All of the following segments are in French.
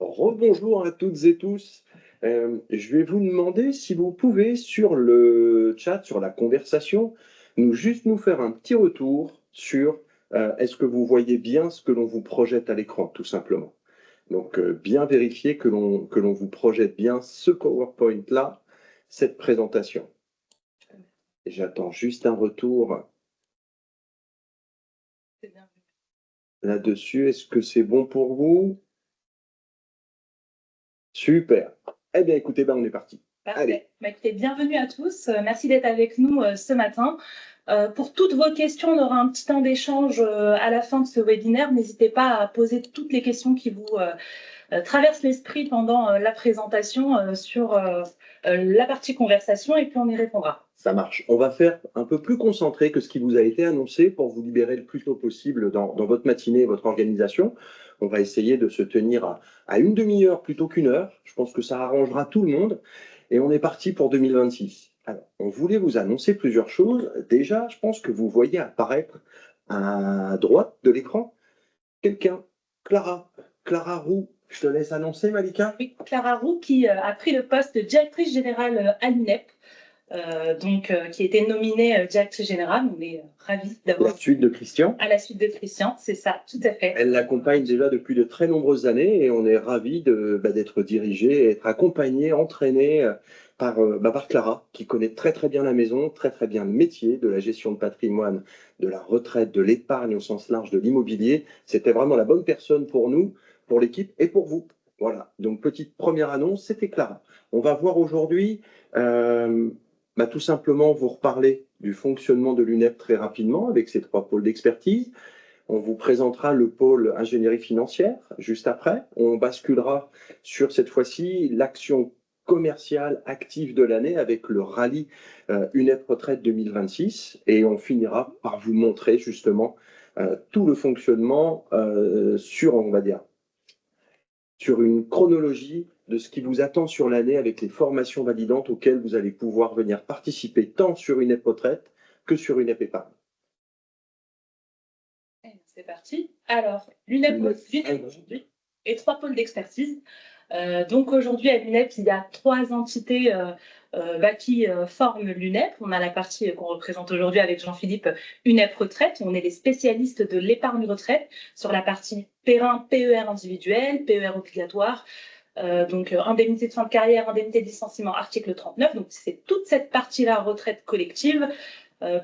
Rebonjour à toutes et tous. Je vais vous demander si vous pouvez sur le chat, sur la conversation, nous faire un petit retour sur est-ce que vous voyez bien ce que l'on vous projette à l'écran, tout simplement. Donc, bien vérifier que l'on vous projette bien ce PowerPoint-là, cette présentation. Et j'attends juste un retour là-dessus. Est-ce que c'est bon pour vous? Super. Eh bien, écoutez, on est parti. Parfait. Allez. Écoutez, bienvenue à tous. Merci d'être avec nous ce matin. Pour toutes vos questions, on aura un petit temps d'échange à la fin de ce webinaire. N'hésitez pas à poser toutes les questions qui vous traversent l'esprit pendant la présentation sur la partie conversation et puis on y répondra. Ça marche. On va faire un peu plus concentré que ce qui vous a été annoncé pour vous libérer le plus tôt possible dans votre matinée et votre organisation. On va essayer de se tenir à une demi-heure plutôt qu'une heure. Je pense que ça arrangera tout le monde. Et on est parti pour 2026. Alors, on voulait vous annoncer plusieurs choses. Déjà, je pense que vous voyez apparaître à droite de l'écran quelqu'un, Clara Roux. Je te laisse annoncer, Malika. Oui, Clara Roux qui a pris le poste de directrice générale à l'UNEP. Qui a été nominée directrice générale. On est ravis d'avoir. La suite de Christian. À la suite de Christian, c'est ça, tout à fait. Elle l'accompagne déjà depuis de très nombreuses années et on est ravis d'être dirigé, être accompagné, entraîné par Clara, qui connaît très très bien la maison, très très bien le métier de la gestion de patrimoine, de la retraite, de l'épargne au sens large, de l'immobilier. C'était vraiment la bonne personne pour nous, pour l'équipe et pour vous. Voilà, donc petite première annonce, c'était Clara. On va voir aujourd'hui tout simplement vous reparler du fonctionnement de l'UNEP très rapidement avec ses 3 pôles d'expertise. On vous présentera le pôle ingénierie financière juste après. On basculera sur cette fois-ci l'action commerciale active de l'année avec le rallye UNEP Retraite 2026 et on finira par vous montrer justement tout le fonctionnement sur, on va dire, sur une chronologie de ce qui vous attend sur l'année avec les formations validantes auxquelles vous allez pouvoir venir participer tant sur UNEP Retraite que sur UNEP Épargne. C'est parti. Alors, l'UNEP aujourd'hui et 3 pôles d'expertise. Donc aujourd'hui à l'UNEP, il y a 3 entités qui forment l'UNEP. On a la partie qu'on représente aujourd'hui avec Jean-Philippe, UNEP Retraite. On est les spécialistes de l'épargne retraite sur la partie PER1, PER individuel, PER obligatoire. Donc indemnité de fin de carrière, indemnité de licenciement, article 39. Donc c'est toute cette partie-là, retraite collective.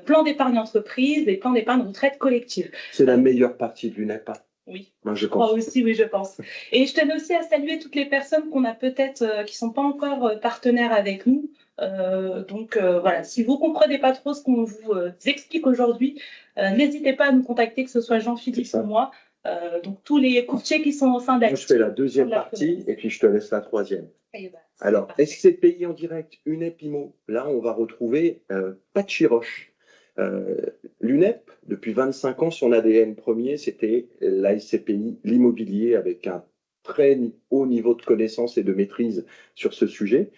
Plan d'épargne entreprise et plan d'épargne retraite collective. C'est la meilleure partie de l'UNEP. Oui, moi, je crois aussi, oui, je pense. Et je tenais aussi à saluer toutes les personnes qu'on a peut-être qui ne sont pas encore partenaires avec nous. Voilà, si vous ne comprenez pas trop ce qu'on vous explique aujourd'hui, n'hésitez pas à nous contacter, que ce soit Jean-Philippe ou moi. Donc tous les courtiers qui sont au sein d'Active. Moi, je fais la deuxième partie et puis je te laisse la troisième. Alors, SCPI en direct, UNEP IMO. Là, on va retrouver Patchy Roche. L'UNEP, depuis 25 ans, son ADN premier, c'était la SCPI, l'immobilier, avec un très haut niveau de connaissance et de maîtrise sur ce sujet.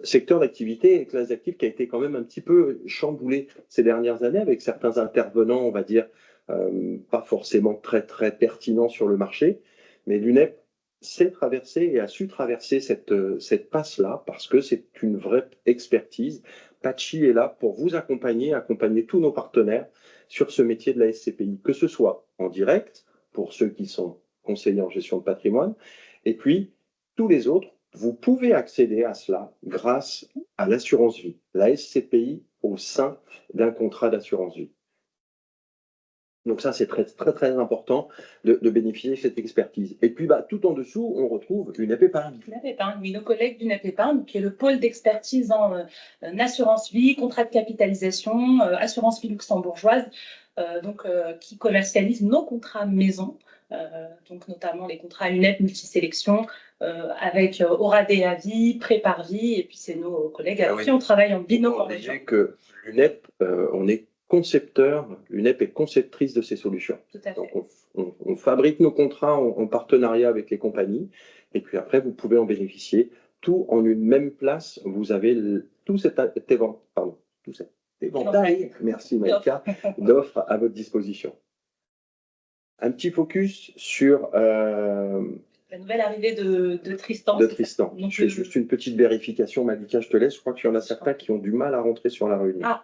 Secteur d'activité et classe d'actifs qui a été quand même un petit peu chamboulé ces dernières années avec certains intervenants, on va dire, pas forcément très, très pertinents sur le marché. Mais l'UNEP sait traverser et a su traverser cette passe-là parce que c'est une vraie expertise. Patchy est là pour vous accompagner tous nos partenaires sur ce métier de la SCPI, que ce soit en direct, pour ceux qui sont conseillers en gestion de patrimoine, et puis tous les autres, vous pouvez accéder à cela grâce à l'assurance vie, la SCPI au sein d'un contrat d'assurance vie. Donc ça, c'est très, très, très important de bénéficier de cette expertise. Et puis, tout en dessous, on retrouve l'UNEP Épargne. l'UNEP Épargne, oui, nos collègues d'UNEP Épargne, qui est le pôle d'expertise en assurance vie, contrat de capitalisation, assurance vie luxembourgeoise, qui commercialise nos contrats maison, donc notamment les contrats UNEP multisélection, avec Aura à vie, Prépar vie, et puis c'est nos collègues avec qui on travaille en binôme en région. Que l'UNEP, on est concepteur, l'UNEP est conceptrice de ces solutions. Tout à fait. Donc on fabrique nos contrats en partenariat avec les compagnies, et puis après, vous pouvez en bénéficier. Tout en une même place, vous avez tout cet éventail, merci Malika, d'offres à votre disposition. Un petit focus sur La nouvelle arrivée de Tristan. De Tristan. Donc, je fais juste une petite vérification. Malika, je te laisse. Je crois qu'il y en a certains qui ont du mal à rentrer sur la réunion. Ah.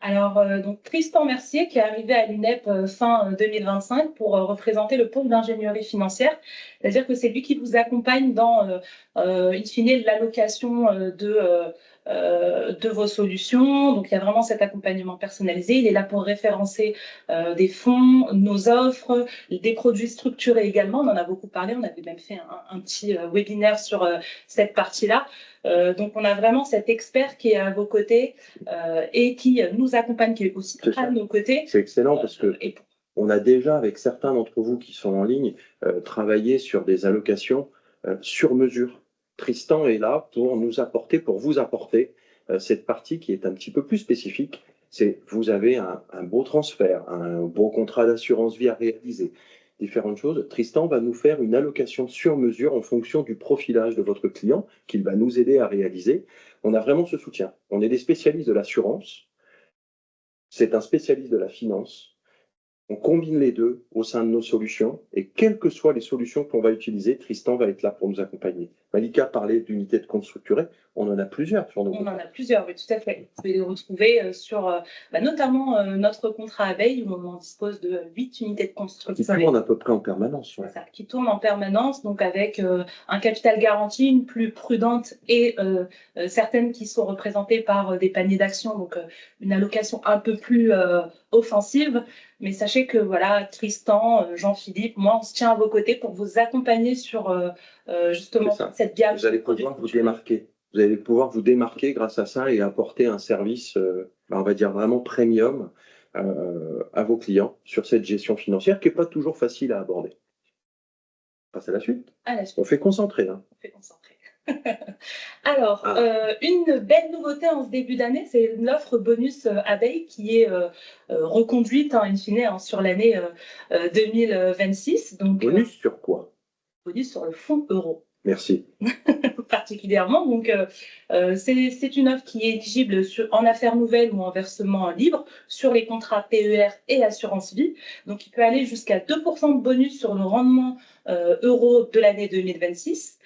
Alors, donc Tristan Mercier qui est arrivé à l'UNEP fin 2025 pour représenter le pôle d'ingénierie financière. C'est-à-dire que c'est lui qui vous accompagne dans, in fine, l'allocation de vos solutions. Donc, il y a vraiment cet accompagnement personnalisé. Il est là pour référencer des fonds, nos offres, des produits structurés également. On en a beaucoup parlé. On avait même fait un petit webinaire sur cette partie-là. Donc, on a vraiment cet expert qui est à vos côtés et qui nous accompagne, qui est aussi à nos côtés. C'est excellent parce que on a déjà, avec certains d'entre vous qui sont en ligne, travaillé sur des allocations sur mesure. Tristan est là pour nous apporter, pour vous apporter cette partie qui est un petit peu plus spécifique. C'est vous avez un beau transfert, un beau contrat d'assurance vie à réaliser, différentes choses. Tristan va nous faire une allocation sur mesure en fonction du profilage de votre client qu'il va nous aider à réaliser. On a vraiment ce soutien. On est des spécialistes de l'assurance. C'est un spécialiste de la finance. On combine les deux au sein de nos solutions et quelles que soient les solutions qu'on va utiliser, Tristan va être là pour nous accompagner. Malika parlait d'unités de compte structurées. On en a plusieurs sur nos comptes. On en a plusieurs, oui, tout à fait. Vous pouvez les retrouver sur notamment notre contrat abeille où on en dispose de 8 unités de compte structurées. Qui tournent à peu près en permanence. Ouais. Ça, qui tournent en permanence, donc avec un capital garanti, une plus prudente et certaines qui sont représentées par des paniers d'actions, donc une allocation un peu plus offensive. Mais sachez que voilà, Tristan, Jean-Philippe, moi, on se tient à vos côtés pour vous accompagner sur justement cette gamme. Vous allez pouvoir vous démarquer. Vous allez pouvoir vous démarquer grâce à ça et apporter un service, on va dire vraiment premium à vos clients sur cette gestion financière qui n'est pas toujours facile à aborder. On passe à la suite. On fait concentrer. Hein. On fait concentrer. Alors, une belle nouveauté en ce début d'année, c'est l'offre bonus abeille qui est reconduite in fine sur l'année 2026. Donc, bonus sur quoi? Bonus sur le fonds euro. Merci. Particulièrement. Donc, c'est une offre qui est éligible en affaires nouvelles ou en versement libre sur les contrats PER et assurance vie. Donc, il peut aller jusqu'à 2% de bonus sur le rendement euro de l'année 2026.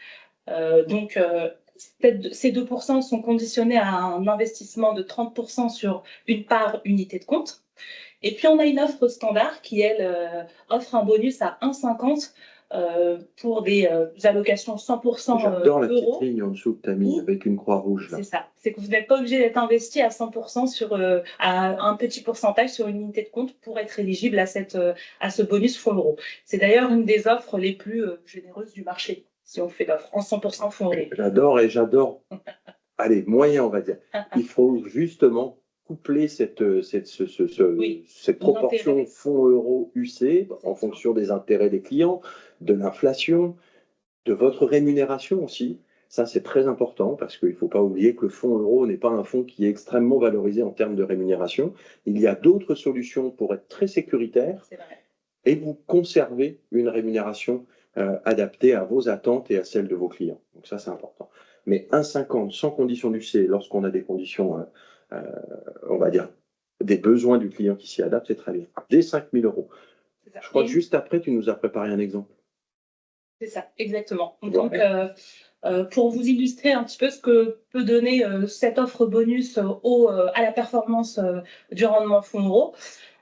Donc, ces 2% sont conditionnés à un investissement de 30% sur une part unité de compte. Et puis, on a une offre standard qui, elle, offre un bonus à 1,50 pour des allocations 100% J'adore la petite ligne en dessous que tu as mis avec une croix rouge. C'est ça. C'est que vous n'êtes pas obligé d'être investi à 100% sur à un petit pourcentage sur une unité de compte pour être éligible à ce bonus fonds euro. C'est d'ailleurs une des offres les plus généreuses du marché, si on fait l'offre en 100% fonds euro. J'adore et j'adore. Allez, moyen, on va dire. Il faut justement coupler cette proportion fonds euro UC en fonction des intérêts des clients, de l'inflation, de votre rémunération aussi. Ça, c'est très important parce qu'il ne faut pas oublier que le fonds euro n'est pas un fonds qui est extrêmement valorisé en termes de rémunération. Il y a d'autres solutions pour être très sécuritaires et vous conservez une rémunération adaptée à vos attentes et à celles de vos clients. Donc ça, c'est important. Mais 1,50 sans condition d'UC, lorsqu'on a des conditions, on va dire, des besoins du client qui s'y adaptent, c'est très bien. Dès 5 000 euros. Je crois que juste après, tu nous as préparé un exemple. C'est ça, exactement. Donc, pour vous illustrer un petit peu ce que peut donner cette offre bonus à la performance du rendement fonds euro,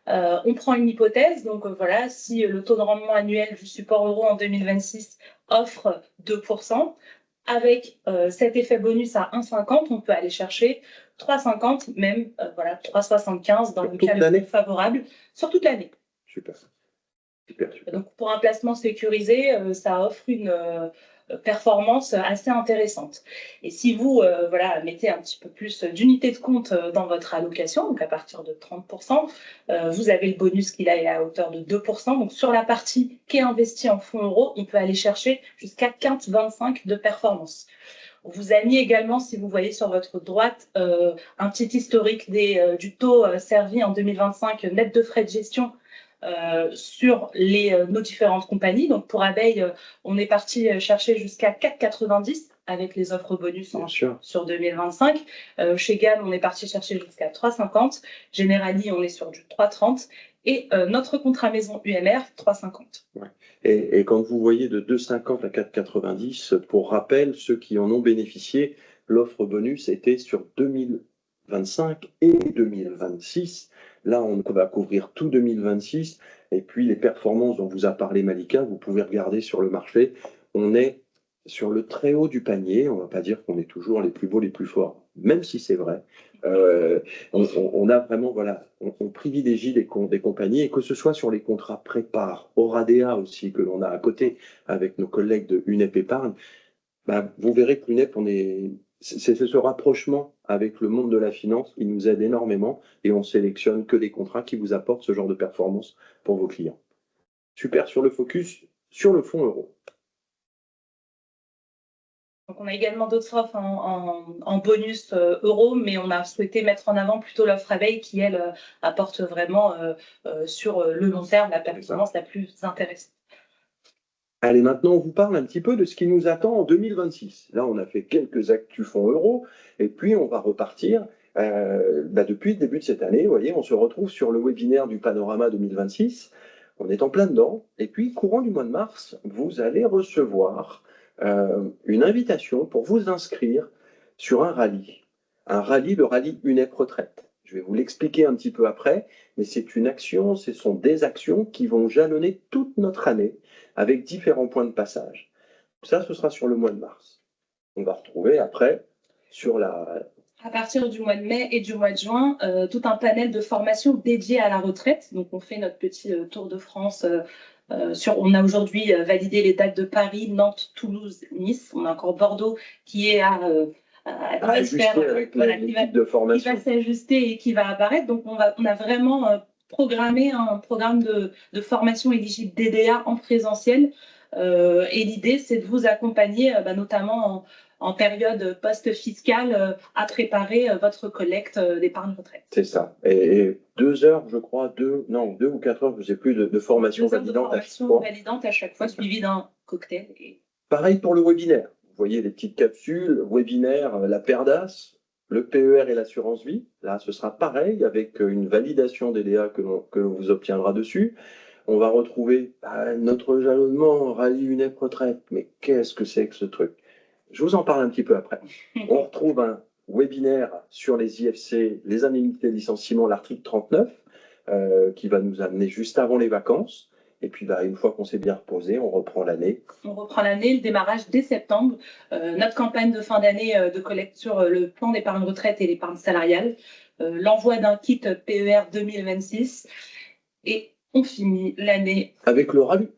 on prend une hypothèse. Donc, voilà, si le taux de rendement annuel du support euro en 2026 offre 2%, avec cet effet bonus à 1,50, on peut aller chercher 3,50, même 3,75 dans le cas le plus favorable sur toute l'année. Super. Donc, pour un placement sécurisé, ça offre une performance assez intéressante. Et si vous mettez un petit peu plus d'unités de compte dans votre allocation, donc à partir de 30%, vous avez le bonus qui est à hauteur de 2%. Donc, sur la partie qui est investie en fonds euros, on peut aller chercher jusqu'à 15,25 de performance. On vous a mis également, si vous voyez sur votre droite, un petit historique du taux servi en 2025 net de frais de gestion sur nos différentes compagnies. Donc, pour Abeille, on est parti chercher jusqu'à 4,90 avec les offres bonus sur 2025. Chez GAM, on est parti chercher jusqu'à 3,50. Generali, on est sur du 3,30. et notre contrat maison UMR 3,50. Ouais. Et quand vous voyez de 2,50 à 4,90, pour rappel, ceux qui en ont bénéficié, l'offre bonus était sur 2025 et 2026. Là, on va couvrir tout 2026. Et puis, les performances dont vous a parlé Malika, vous pouvez regarder sur le marché. On est sur le très haut du panier. On ne va pas dire qu'on est toujours les plus beaux, les plus forts, même si c'est vrai. On a vraiment, voilà, on privilégie des compagnies, et que ce soit sur les contrats prépare, Oradea aussi, que l'on a à côté avec nos collègues de UNEP Épargne, vous verrez que l'UNEP, c'est ce rapprochement avec le monde de la finance qui nous aide énormément, et on sélectionne que des contrats qui vous apportent ce genre de performance pour vos clients. Super, sur le focus, sur le fonds euro. Donc, on a également d'autres offres en bonus euro, mais on a souhaité mettre en avant plutôt l'offre abeille qui, elle, apporte vraiment sur le long terme la performance la plus intéressante. Allez, maintenant, on vous parle un petit peu de ce qui nous attend en 2026. Là, on a fait quelques actus fonds euro, et puis on va repartir. Depuis le début de cette année, vous voyez, on se retrouve sur le webinaire du Panorama 2026. On est en plein dedans. Et puis, courant du mois de mars, vous allez recevoir une invitation pour vous inscrire sur un rallye. Le rallye UNEP Retraite. Je vais vous l'expliquer un petit peu après, mais c'est une action, ce sont des actions qui vont jalonner toute notre année avec différents points de passage. Ça, ce sera sur le mois de mars. On va retrouver après sur la... À partir du mois de mai et du mois de juin, tout un panel de formations dédiées à la retraite. Donc, on fait notre petit tour de France. On a aujourd'hui validé les dates de Paris, Nantes, Toulouse, Nice. On a encore Bordeaux qui est à ajuster de formation. Qui va s'ajuster et qui va apparaître. Donc, on a vraiment programmé un programme de formation éligible DDA en présentiel. Et l'idée, c'est de vous accompagner, notamment en période post-fiscale, à préparer votre collecte d'épargne retraite. C'est ça. Et 2 heures, je crois, 2 ou 4 heures, je ne sais plus, de formation validante à chaque fois, suivie d'un cocktail. Pareil pour le webinaire. Vous voyez les petites capsules, webinaire, la PERDAS, le PER et l'assurance vie. Là, ce sera pareil avec une validation DDA que vous obtiendra dessus. On va retrouver notre jalonnement rallye UNEP Retraite. Mais qu'est-ce que c'est que ce truc? Je vous en parle un petit peu après. On retrouve un webinaire sur les IFC, les indemnités de licenciement, l'article 39, qui va nous amener juste avant les vacances. Et puis, une fois qu'on s'est bien reposé, on reprend l'année. On reprend l'année, le démarrage dès septembre. Notre campagne de fin d'année de collecte sur le plan d'épargne retraite et l'épargne salariale. L'envoi d'un kit PER 2026. Et on finit l'année avec le rallye.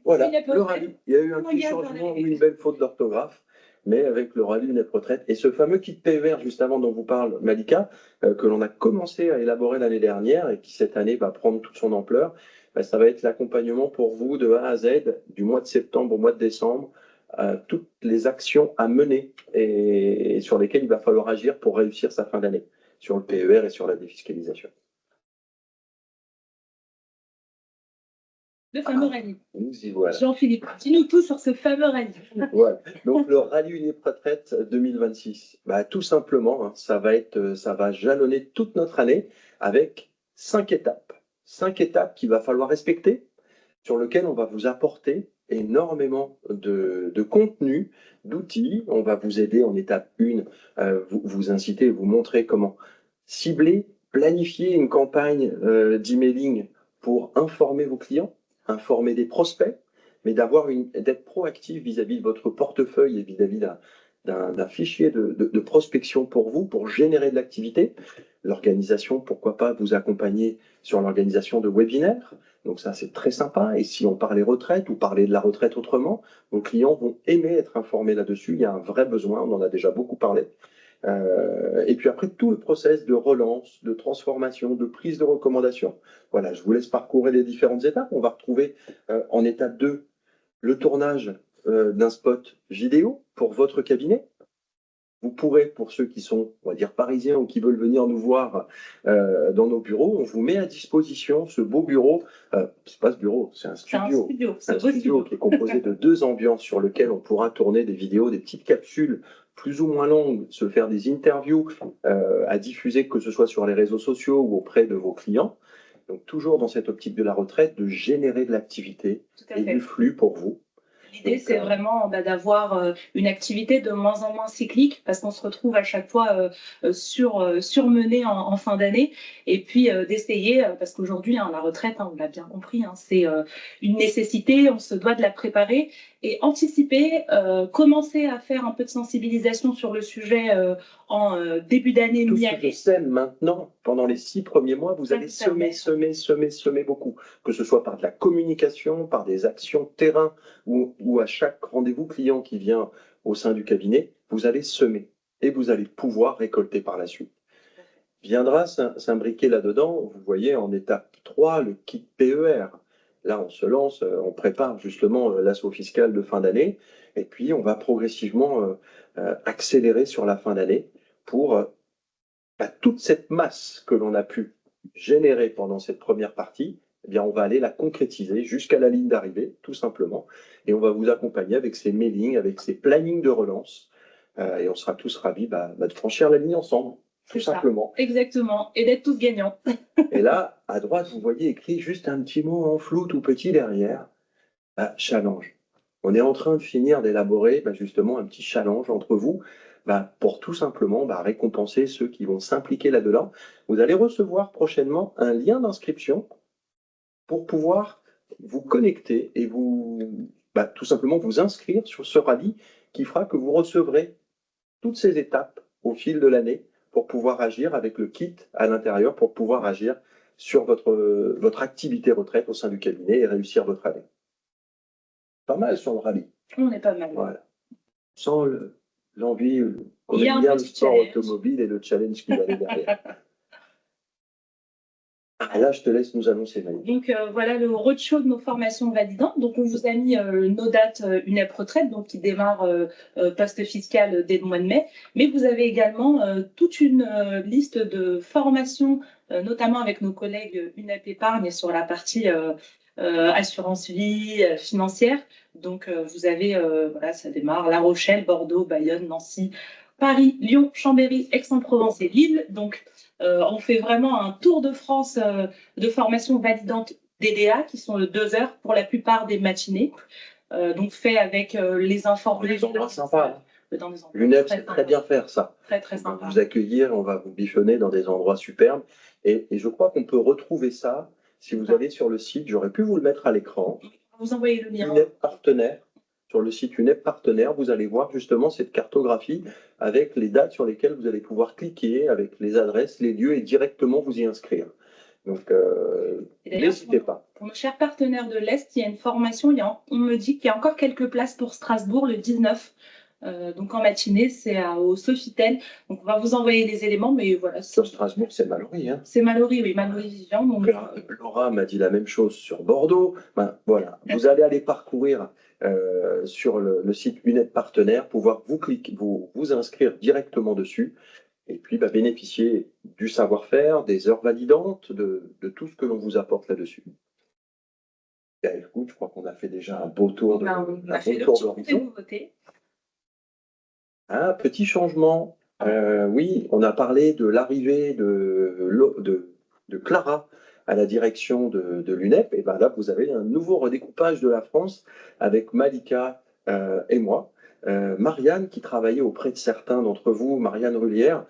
Voilà, le rallye. Il y a eu un petit changement ou une belle faute d'orthographe, mais avec le rallye UNEP Retraite. Et ce fameux kit PER, juste avant, dont vous parle Malika, que l'on a commencé à élaborer l'année dernière et qui cette année va prendre toute son ampleur, ça va être l'accompagnement pour vous de A à Z, du mois de septembre au mois de décembre, toutes les actions à mener et sur lesquelles il va falloir agir pour réussir sa fin d'année, sur le PER et sur la défiscalisation. Le fameux rallye. Nous y voilà. Jean-Philippe, dis-nous tout sur ce fameux rallye. Voilà. Donc le rallye UNEP Retraite 2026, tout simplement, ça va jalonner toute notre année avec 5 étapes. 5 étapes qu'il va falloir respecter, sur lesquelles on va vous apporter énormément de contenu, d'outils. On va vous aider en étape 1, vous inciter, vous montrer comment cibler, planifier une campagne d'emailing pour informer vos clients, informer des prospects, mais d'être proactif vis-à-vis de votre portefeuille et vis-à-vis d'un fichier de prospection pour vous, pour générer de l'activité. L'organisation, pourquoi pas vous accompagner sur l'organisation de webinaires. Donc ça, c'est très sympa. Et si on parlait retraite ou parler de la retraite autrement, vos clients vont aimer être informés là-dessus. Il y a un vrai besoin, on en a déjà beaucoup parlé. Et puis après, tout le process de relance, de transformation, de prise de recommandation. Voilà, je vous laisse parcourir les différentes étapes. On va retrouver en étape 2 le tournage d'un spot vidéo pour votre cabinet. Vous pourrez, pour ceux qui sont, on va dire, parisiens ou qui veulent venir nous voir dans nos bureaux, on vous met à disposition ce beau bureau. C'est pas ce bureau, c'est un studio. C'est un studio qui est composé de 2 ambiances sur lequel on pourra tourner des vidéos, des petites capsules plus ou moins longues, se faire des interviews à diffuser, que ce soit sur les réseaux sociaux ou auprès de vos clients. Donc toujours dans cette optique de la retraite, de générer de l'activité et du flux pour vous. L'idée, c'est vraiment d'avoir une activité de moins en moins cyclique parce qu'on se retrouve à chaque fois surmené en fin d'année. Et puis d'essayer, parce qu'aujourd'hui, la retraite, on l'a bien compris, c'est une nécessité, on se doit de la préparer et anticiper, commencer à faire un peu de sensibilisation sur le sujet en début d'année, mi-année. Tout ce que je sais maintenant, pendant les 6 premiers mois, vous allez semer beaucoup, que ce soit par de la communication, par des actions terrain, ou à chaque rendez-vous client qui vient au sein du cabinet, vous allez semer et vous allez pouvoir récolter par la suite. Viendra s'imbriquer là-dedans, vous voyez, en étape 3, le kit PER. Là, on se lance, on prépare justement l'assaut fiscal de fin d'année, et puis on va progressivement accélérer sur la fin d'année pour toute cette masse que l'on a pu générer pendant cette première partie, eh bien, on va aller la concrétiser jusqu'à la ligne d'arrivée, tout simplement, et on va vous accompagner avec ces mailings, avec ces plannings de relance, et on sera tous ravis de franchir la ligne ensemble. Tout simplement. Exactement, et d'être tous gagnants. Et là, à droite, vous voyez écrit juste un petit mot en flou tout petit derrière, challenge. On est en train de finir d'élaborer justement un petit challenge entre vous pour tout simplement récompenser ceux qui vont s'impliquer là-dedans. Vous allez recevoir prochainement un lien d'inscription pour pouvoir vous connecter et tout simplement vous inscrire sur ce rallye qui fera que vous recevrez toutes ces étapes au fil de l'année pour pouvoir agir avec le kit à l'intérieur, pour pouvoir agir sur votre activité retraite au sein du cabinet et réussir votre année. Pas mal sur le rallye. On est pas mal. Voilà. Sans l'envie, on aime bien le sport automobile et le challenge qui va aller derrière. Là, je te laisse nous annoncer, Maï. Donc, voilà le roadshow de nos formations validantes. Donc, on vous a mis nos dates UNEP retraite, donc qui démarre poste fiscal dès le mois de mai. Mais vous avez également toute une liste de formations, notamment avec nos collègues UNEP épargne sur la partie assurance vie financière. Donc, vous avez, voilà, ça démarre La Rochelle, Bordeaux, Bayonne, Nancy, Paris, Lyon, Chambéry, Aix-en-Provence et Lille. Donc, on fait vraiment un tour de France de formation validante DDA qui sont de 2 heures pour la plupart des matinées. Donc, fait avec les informations. Les endroits sympas. L'UNEP sait très bien faire ça. Très, très sympa. On va vous accueillir, on va vous bichonner dans des endroits superbes. Et je crois qu'on peut retrouver ça si vous allez sur le site. J'aurais pu vous le mettre à l'écran. Vous envoyez le lien. UNEP partenaire. Sur le site UNEP partenaire, vous allez voir justement cette cartographie avec les dates sur lesquelles vous allez pouvoir cliquer, avec les adresses, les lieux et directement vous y inscrire. Donc, n'hésitez pas. Pour nos chers partenaires de l'Est, il y a une formation. On me dit qu'il y a encore quelques places pour Strasbourg le 19. Donc en matinée, c'est au Sofitel. Donc on va vous envoyer les éléments, mais voilà. Sur Strasbourg, c'est Mallory. Hein. C'est Mallory, oui, Mallory Vivian. Donc... Laura m'a dit la même chose sur Bordeaux. Voilà, vous allez aller parcourir sur le site UNEP Partenaire, pouvoir vous inscrire directement dessus et puis bénéficier du savoir-faire, des heures validantes, de tout ce que l'on vous apporte là-dessus. Écoute, je crois qu'on a fait déjà un beau tour de l'horizon. Petit changement. Oui, on a parlé de l'arrivée de Clara à la direction de l'UNEP. Et là, vous avez un nouveau redécoupage de la France avec Malika et moi. Marianne, qui travaillait auprès de certains d'entre vous, Marianne Rullière,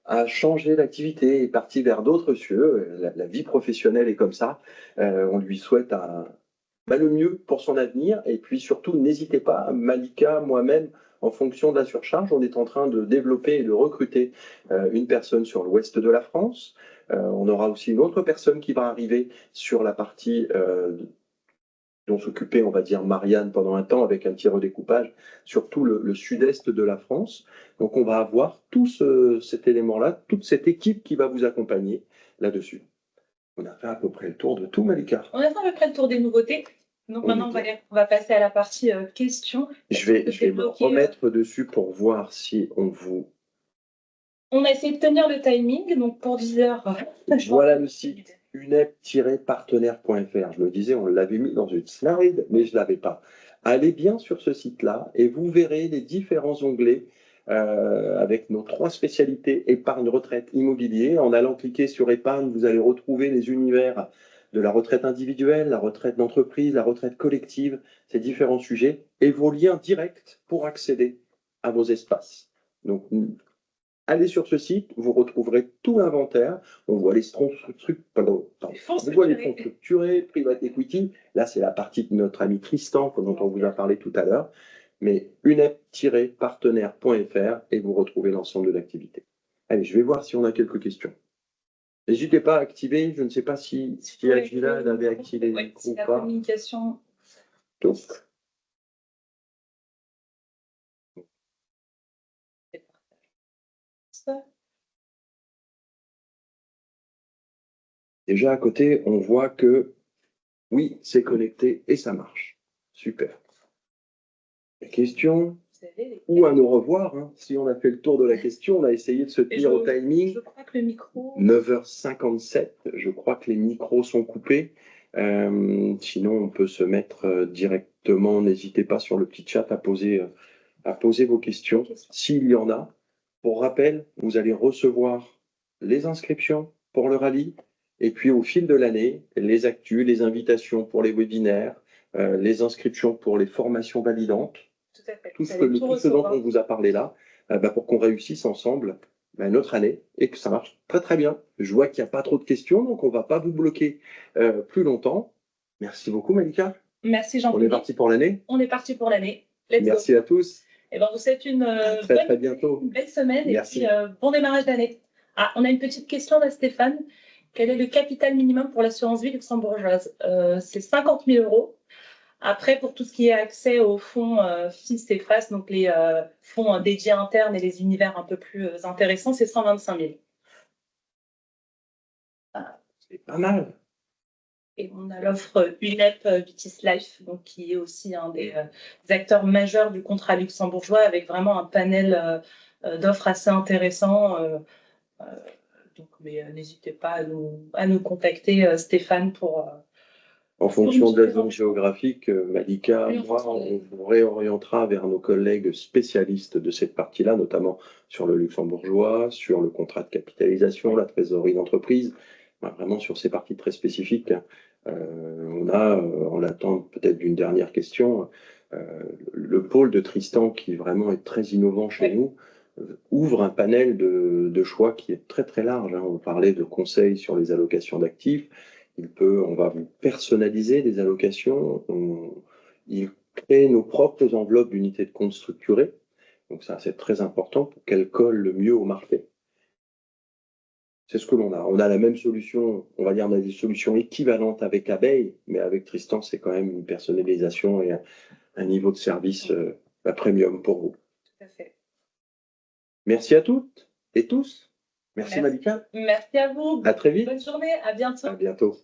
a changé d'activité, est partie vers d'autres cieux. La vie professionnelle est comme ça. On lui souhaite le mieux pour son avenir. Et puis surtout, n'hésitez pas, Malika, moi-même, en fonction de la surcharge, on est en train de développer et de recruter une personne sur l'ouest de la France. On aura aussi une autre personne qui va arriver sur la partie dont s'occupait, on va dire, Marianne pendant un temps, avec un petit redécoupage sur tout le sud-est de la France. Donc on va avoir tout cet élément-là, toute cette équipe qui va vous accompagner là-dessus. On a fait à peu près le tour de tout, Malika. On a fait à peu près le tour des nouveautés. Donc maintenant, on va passer à la partie questions. Je vais me remettre dessus pour voir si on vous... On a essayé de tenir le timing, donc pour 10 heures. Voilà le site unep-partenaire.fr. Je me disais, on l'avait mis dans une slide, mais je ne l'avais pas. Allez bien sur ce site-là et vous verrez les différents onglets avec nos 3 spécialités épargne, retraite, immobilier. En allant cliquer sur épargne, vous allez retrouver les univers de la retraite individuelle, la retraite d'entreprise, la retraite collective, ces différents sujets, et vos liens directs pour accéder à vos espaces. Donc, allez sur ce site, vous retrouverez tout l'inventaire. On voit les fonds structurés, private equity. Là, c'est la partie de notre ami Tristan, dont on vous a parlé tout à l'heure. Mais unep-partenaire.fr et vous retrouvez l'ensemble de l'activité. Allez, je vais voir si on a quelques questions. N'hésitez pas à activer. Je ne sais pas si Agila avait activé le micro ou pas. La communication. Donc. Déjà à côté, on voit que oui, c'est connecté et ça marche. Super. Les questions ou à nous revoir. Hein. Si on a fait le tour de la question, on a essayé de se tenir au timing. Je crois que le micro... 9h57, je crois que les micros sont coupés. Sinon, on peut se mettre directement. N'hésitez pas sur le petit chat à poser vos questions, s'il y en a. Pour rappel, vous allez recevoir les inscriptions pour le rallye. Et puis, au fil de l'année, les actus, les invitations pour les webinaires, les inscriptions pour les formations validantes, tout ce dont on vous a parlé là, pour qu'on réussisse ensemble notre année et que ça marche très très bien. Je vois qu'il n'y a pas trop de questions, donc on ne va pas vous bloquer plus longtemps. Merci beaucoup, Malika. Merci, Jean-Philippe. On est parti pour l'année. On est parti pour l'année. Merci à tous. Et ben, vous souhaite une très bientôt. Une belle semaine. Merci. Et puis bon démarrage d'année. Ah, on a une petite question de Stéphane. Quel est le capital minimum pour l'assurance vie luxembourgeoise? C'est 50 000 €. Après, pour tout ce qui est accès aux fonds FIS et FAS, donc les fonds dédiés internes et les univers un peu plus intéressants, c'est 125 000. C'est pas mal. Et on a l'offre UNEP Vitis Life, donc, qui est aussi un des acteurs majeurs du contrat luxembourgeois, avec vraiment un panel d'offres assez intéressant. Mais n'hésitez pas à nous contacter, Stéphane, pour... En fonction de la zone géographique, Malika, moi, on vous réorientera vers nos collègues spécialistes de cette partie-là, notamment sur le luxembourgeois, sur le contrat de capitalisation, la trésorerie d'entreprise, vraiment sur ces parties très spécifiques. On attend peut-être d'une dernière question. Le pôle de Tristan, qui vraiment est très innovant chez nous, ouvre un panel de choix qui est très très large. Hein. On parlait de conseils sur les allocations d'actifs. On va vous personnaliser des allocations. Il crée nos propres enveloppes d'unités de compte structurées. Donc ça, c'est très important pour qu'elles collent le mieux au marché. C'est ce que l'on a. On a la même solution, on va dire, on a des solutions équivalentes avec Abeille, mais avec Tristan, c'est quand même une personnalisation et un niveau de service premium pour vous. Tout à fait. Merci à toutes et tous. Merci Malika. Merci à vous. À très vite. Bonne journée. À bientôt. À bientôt.